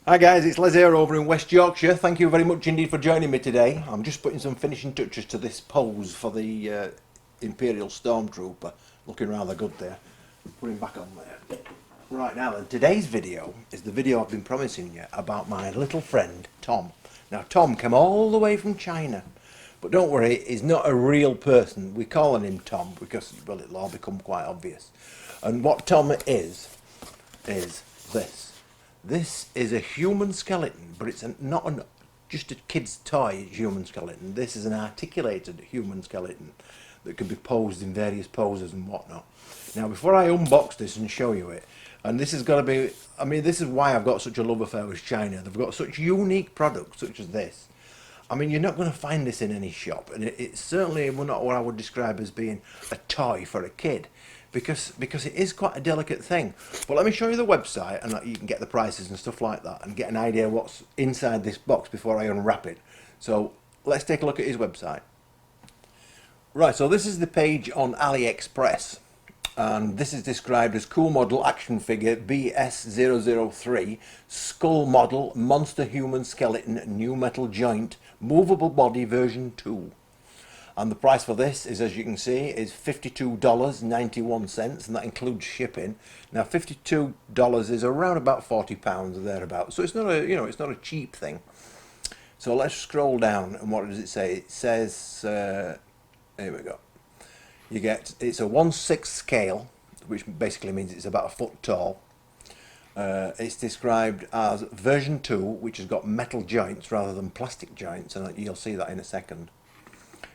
Hi guys, it's Les here over in West Yorkshire. Thank you very much indeed for joining me today. I'm just putting some finishing touches to this pose for the Imperial Stormtrooper. Looking rather good there. Put him back on there. Right now then, today's video is the video I've been promising you about my little friend Tom. Now Tom came all the way from China. But don't worry, he's not a real person. We're calling him Tom because, well, it'll all become quite obvious. And what Tom is this. This is a human skeleton, but it's not just a kid's toy human skeleton. This is an articulated human skeleton that can be posed in various poses and whatnot. Now, before I unbox this and show you it, and this has got to be, I mean, this is why I've got such a love affair with China. They've got such unique products such as this. I mean, you're not going to find this in any shop, and it's certainly not what I would describe as being a toy for a kid, because it is quite a delicate thing. But let me show you the website, and you can get the prices and stuff like that, and get an idea what's inside this box before I unwrap it. So let's take a look at his website. Right, so this is the page on Aliexpress. And this is described as cool model action figure BS003, skull model, monster human skeleton, new metal joint, movable body version 2. And the price for this is, as you can see, is $52.91, and that includes shipping. Now $52 is around about £40 or thereabouts, so it's not a, it's not a cheap thing. So let's scroll down, and what does it say? It says, here we go. It's a 1/6 scale, which basically means it's about a foot tall. It's described as version 2, which has got metal joints rather than plastic joints, and you'll see that in a second.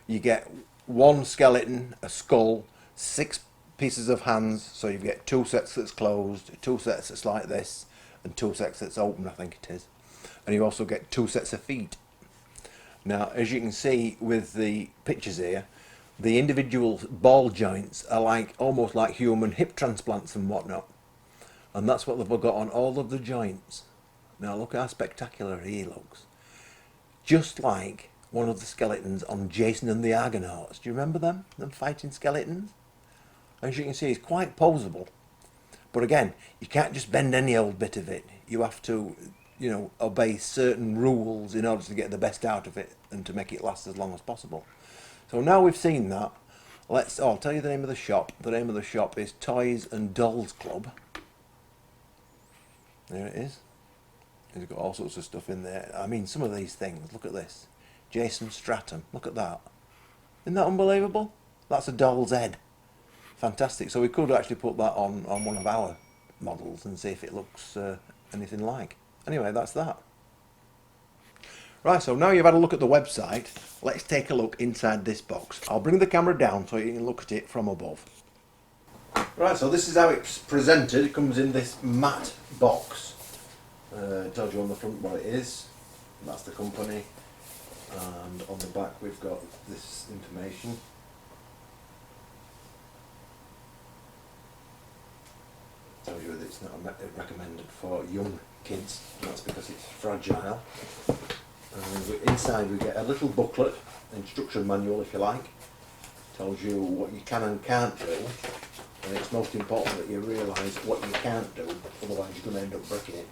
You get one skeleton, a skull, 6 pieces of hands, so you get 2 sets that's closed, 2 sets that's like this, and 2 sets that's open, I think it is. And you also get 2 sets of feet. Now, as you can see with the pictures here, the individual ball joints are almost like human hip transplants and whatnot. And that's what they've got on all of the joints. Now look how spectacular he looks. Just like one of the skeletons on Jason and the Argonauts. Do you remember them? Them fighting skeletons? As you can see, it's quite poseable. But again, you can't just bend any old bit of it. You have to, obey certain rules in order to get the best out of it and to make it last as long as possible. So now we've seen that, I'll tell you the name of the shop. The name of the shop is Toys and Dolls Club. There it is. It's got all sorts of stuff in there. I mean, some of these things, look at this. Jason Stratham, look at that. Isn't that unbelievable? That's a doll's head. Fantastic. So we could actually put that on one of our models and see if it looks anything like. Anyway, that's that. Right, so now you've had a look at the website, let's take a look inside this box. I'll bring the camera down so you can look at it from above. Right, so this is how it's presented. It comes in this matte box. It tells you on the front what it is. That's the company. And on the back we've got this information. It tells you that it's not recommended for young kids. That's because it's fragile. And inside we get a little booklet, instruction manual if you like. Tells you what you can and can't do, and it's most important that you realise what you can't do, otherwise you're going to end up breaking it.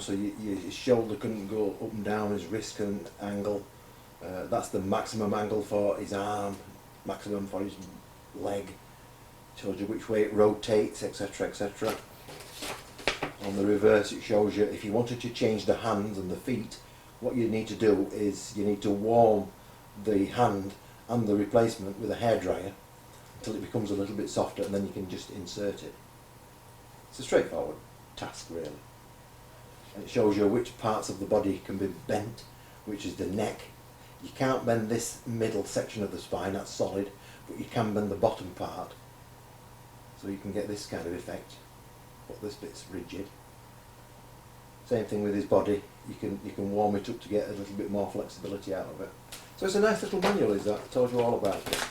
So his shoulder couldn't go up and down, his wrist couldn't angle. That's the maximum angle for his arm, maximum for his leg. Tells you which way it rotates, etc, etc. On the reverse it shows you if you wanted to change the hands and the feet, what you need to do is you need to warm the hand and the replacement with a hairdryer until it becomes a little bit softer, and then you can just insert it. It's a straightforward task really. And it shows you which parts of the body can be bent, which is the neck. You can't bend this middle section of the spine, that's solid, but you can bend the bottom part, so you can get this kind of effect. But this bit's rigid. Same thing with his body. You can warm it up to get a little bit more flexibility out of it. So it's a nice little manual, is that? It tells you all about it.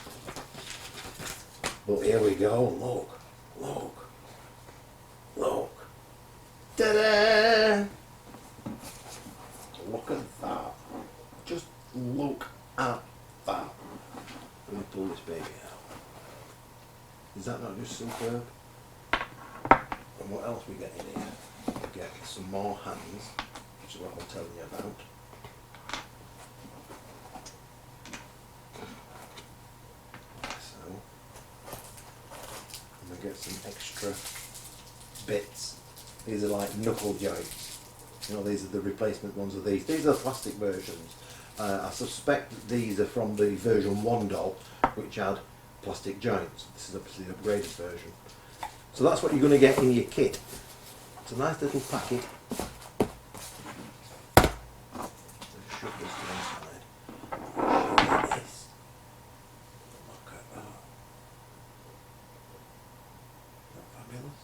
But here we go. Look. Ta-da! Look at that. Just look at that. Let me pull this baby out. Is that not just superb? And what else we get in here? We get some more hands, which is what I'm telling you about. So, I'm going to get some extra bits. These are like knuckle joints. You know, these are the replacement ones of these. These are the plastic versions. I suspect that these are from the version 1 doll, which had plastic joints. This is obviously the upgraded version. So that's what you're going to get in your kit. It's a nice little packet. Let's shove this to one side. Look at this. Look at that. Isn't that fabulous?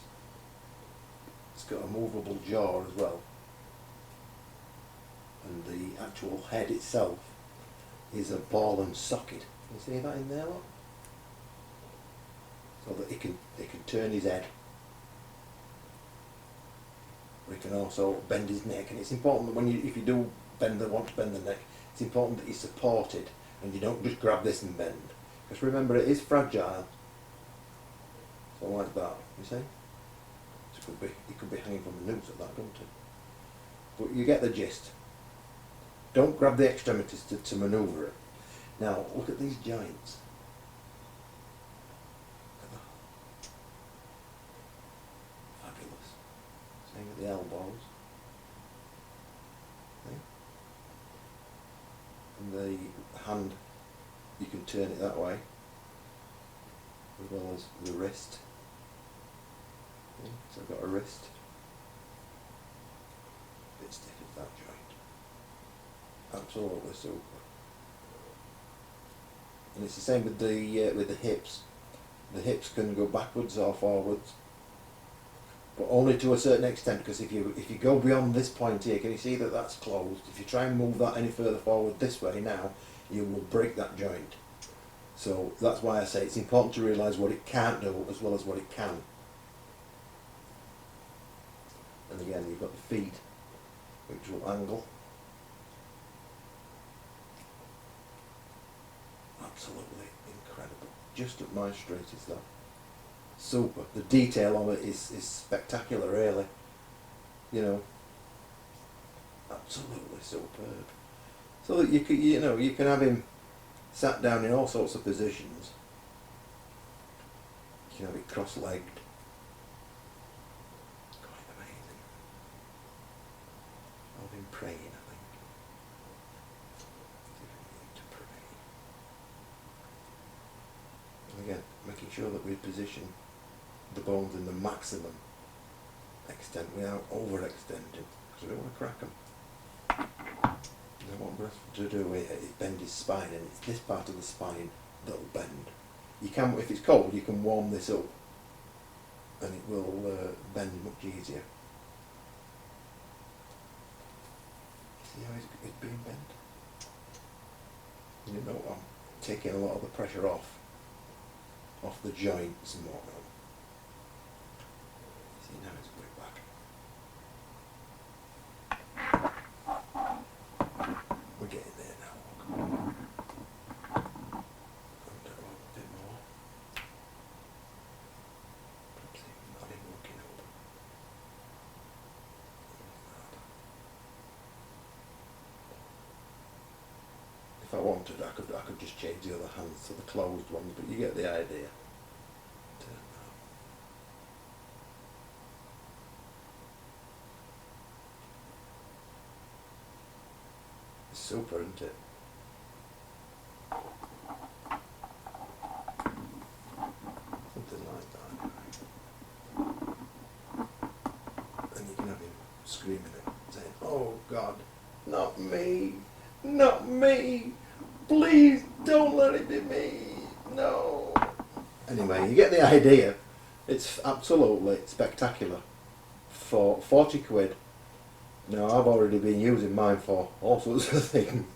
It's got a movable jaw as well. And the actual head itself is a ball and socket. You see that in there, look? So that he can turn his head. But he can also bend his neck, and it's important that if you do want to bend the neck, it's important that he's supported and you don't just grab this and bend. Because remember, it is fragile. So like that, you see? It could be hanging from the noose at that, couldn't it? But you get the gist. Don't grab the extremities to manoeuvre it. Now, look at these joints. Look at that. Fabulous. Same with the elbows. See? And the hand, you can turn it that way, as well as the wrist. See? So I've got a wrist. A bit stiff at that joint. Absolutely super. And it's the same with the hips. The hips can go backwards or forwards, but only to a certain extent. Because if you go beyond this point here, can you see that that's closed? If you try and move that any further forward this way now, you will break that joint. So that's why I say it's important to realise what it can't do as well as what it can. And again, you've got the feet, which will angle. Absolutely incredible. Just up my street is that. Super. The detail on it is spectacular, really. You know, absolutely superb. So that you can have him sat down in all sorts of positions. You can have it cross-legged. Quite amazing. I've been praying, I think. To pray. And again, making sure that we position the bones in the maximum extent without overextending, because we don't want to crack them. And what we're going to do here is bend his spine, and it's this part of the spine that will bend. You can, if it's cold, you can warm this up, and it will bend much easier. See how it's being bent? You know, I'm taking a lot of the pressure off the joints and whatnot. See, now it's going back. We're getting there now. And a bit more. Perhaps even not even looking over. If I wanted, I could just change the other hands to the closed ones, but you get the idea. It's super, isn't it? Something like that. And you can have him screaming it, saying, "Oh God, not me, not me, please don't let it be me, no." Anyway, you get the idea. It's absolutely spectacular. For 40 quid. Now, I've already been using mine for all sorts of things.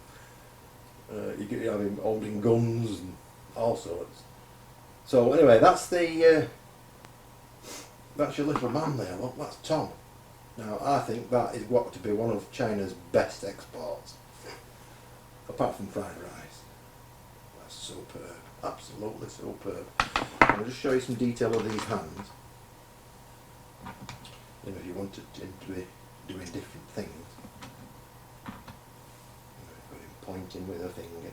You get him holding guns and all sorts. So anyway, that's the that's your little man there. Look, that's Tom. Now, I think that is got to be one of China's best exports, apart from fried rice. That's superb, absolutely superb. I'll just show you some detail of these hands. You know, if you wanted him to be doing different things. Got him pointing with a finger.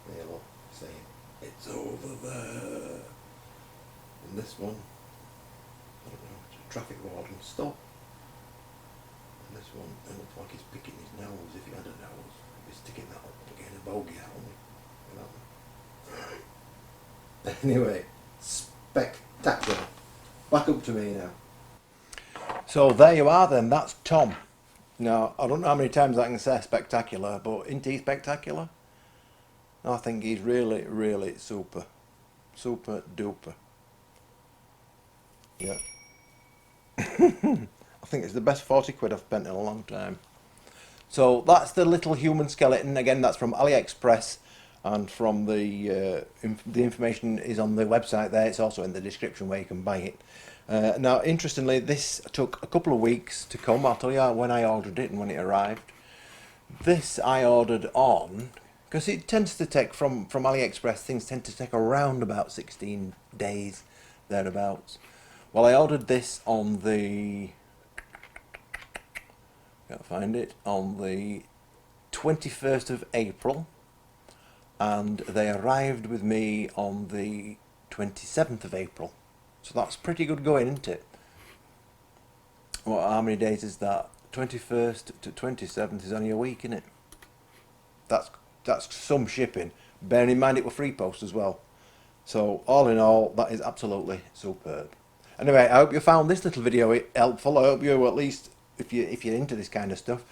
There, look, saying, it's over there. And this one, I don't know, it's a traffic warden, stop. And this one, it looks like he's picking his nose if he had a nose. He's sticking that up to get a bogey out on me. Anyway, spectacular. Back up to me now. So there you are then, that's Tom. Now, I don't know how many times I can say spectacular, but isn't he spectacular? I think he's really, really super. Super duper. Yeah. I think it's the best 40 quid I've spent in a long time. So that's the little human skeleton. Again, that's from Aliexpress, and from the information is on the website there. It's also in the description where you can buy it. Now, interestingly, this took a couple of weeks to come. I'll tell you when I ordered it and when it arrived. This I ordered on, because it tends to take, from Aliexpress, things tend to take around about 16 days, thereabouts. Well, I ordered this on the, can't find it, on the 21st of April, and they arrived with me on the 27th of April. So that's pretty good going, isn't it? Well, how many days is that? 21st to 27th is only a week, isn't it? That's some shipping. Bearing in mind it were free post as well. So all in all, that is absolutely superb. Anyway, I hope you found this little video helpful. I hope you, at least, if you're into this kind of stuff,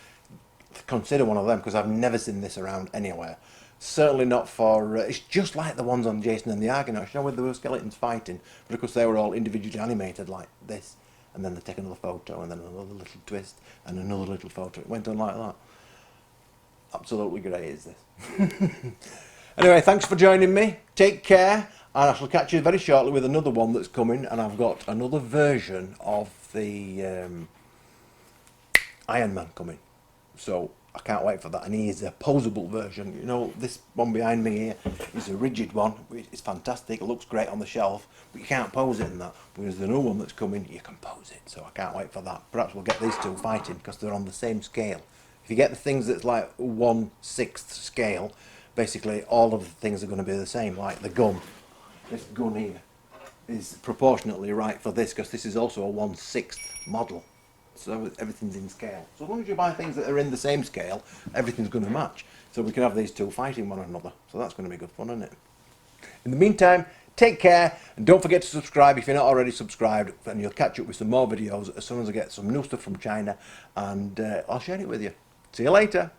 consider one of them, because I've never seen this around anywhere. Certainly not for, it's just like the ones on Jason and the Argonauts, you know, where there were skeletons fighting, but of course they were all individually animated like this, and then they take another photo, and then another little twist, and another little photo. It went on like that. Absolutely great is this. Anyway, thanks for joining me. Take care, and I shall catch you very shortly with another one that's coming, and I've got another version of the Iron Man coming. So I can't wait for that, and he is a posable version. You know, this one behind me here is a rigid one. It's fantastic, it looks great on the shelf, but you can't pose it in that. Whereas the new one that's coming, you can pose it, so I can't wait for that. Perhaps we'll get these two fighting, because they're on the same scale. If you get the things that's like 1/6 scale, basically all of the things are going to be the same, like the gun. This gun here is proportionately right for this, because this is also a 1/6 model. So everything's in scale. So as long as you buy things that are in the same scale, everything's going to match. So we can have these two fighting one another. So that's going to be good fun, isn't it? In the meantime, take care, and don't forget to subscribe if you're not already subscribed, and you'll catch up with some more videos as soon as I get some new stuff from China, and I'll share it with you. See you later.